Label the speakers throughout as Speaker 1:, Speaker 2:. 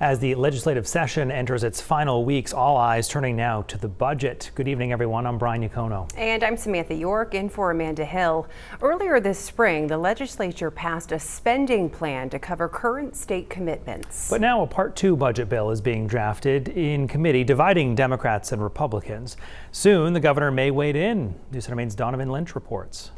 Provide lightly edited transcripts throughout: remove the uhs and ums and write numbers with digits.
Speaker 1: As the legislative session enters its final weeks, all eyes turning now to the budget. Good evening, everyone. I'm Brian Yacono.
Speaker 2: And I'm Samantha York, in for Amanda Hill. Earlier this spring, the legislature passed a spending plan to cover current state commitments.
Speaker 1: But now a Part 2 budget bill is being drafted in committee, dividing Democrats and Republicans. Soon, the governor may wade in. News Center Maine's Donovan Lynch reports.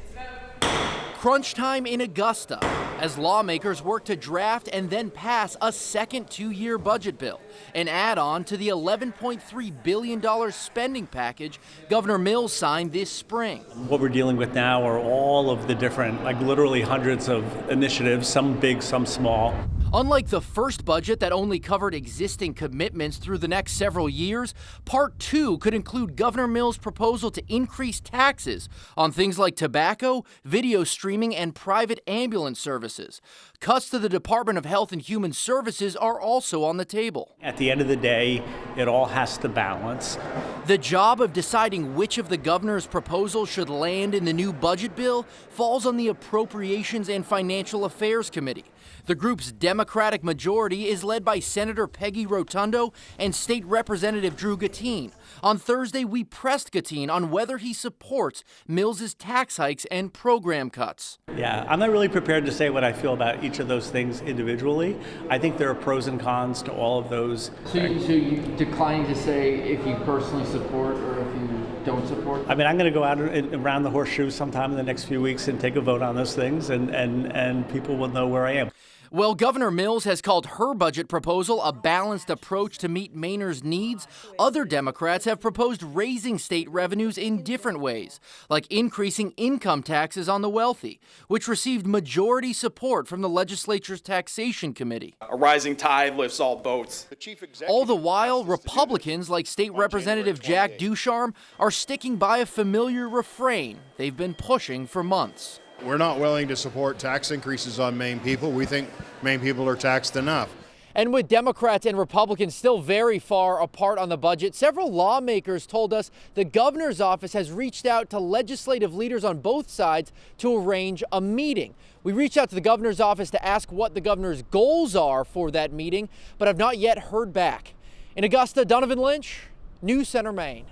Speaker 3: Crunch time in Augusta as lawmakers work to draft and then pass a second two-year budget bill, an add-on to the $11.3 billion spending package Governor Mills signed this spring.
Speaker 4: What we're dealing with now are all of the different, literally hundreds of initiatives, some big, some small.
Speaker 3: Unlike the first budget that only covered existing commitments through the next several years, Part 2 could include Governor Mills' proposal to increase taxes on things like tobacco, video streaming, and private ambulance services. Cuts to the Department of Health and Human Services are also on the table.
Speaker 4: At the end of the day, it all has to balance.
Speaker 3: The job of deciding which of the governor's proposals should land in the new budget bill falls on the Appropriations and Financial Affairs Committee. The group's Democratic majority is led by Senator Peggy Rotundo and State Representative Drew Gattin. On Thursday, we pressed Gattin on whether he supports Mills' tax hikes and program cuts.
Speaker 4: Yeah, I'm not really prepared to say what I feel about each of those things individually. I think there are pros and cons to all of those.
Speaker 5: So you decline to say if you personally support or if you don't support?
Speaker 4: I mean, I'm going to go out around the horseshoe sometime in the next few weeks and take a vote on those things, and people will know where I am.
Speaker 3: Well, Governor Mills has called her budget proposal a balanced approach to meet Mainers' needs. Other Democrats have proposed raising state revenues in different ways, like increasing income taxes on the wealthy, which received majority support from the legislature's taxation committee.
Speaker 6: A rising tide lifts all boats.
Speaker 3: All the while, Republicans like State Representative Jack Ducharme are sticking by a familiar refrain they've been pushing for months.
Speaker 7: We're not willing to support tax increases on Maine people. We think Maine people are taxed enough.
Speaker 3: And with Democrats and Republicans still very far apart on the budget, several lawmakers told us the governor's office has reached out to legislative leaders on both sides to arrange a meeting. We reached out to the governor's office to ask what the governor's goals are for that meeting, but have not yet heard back. In Augusta, Donovan Lynch, News Center, Maine.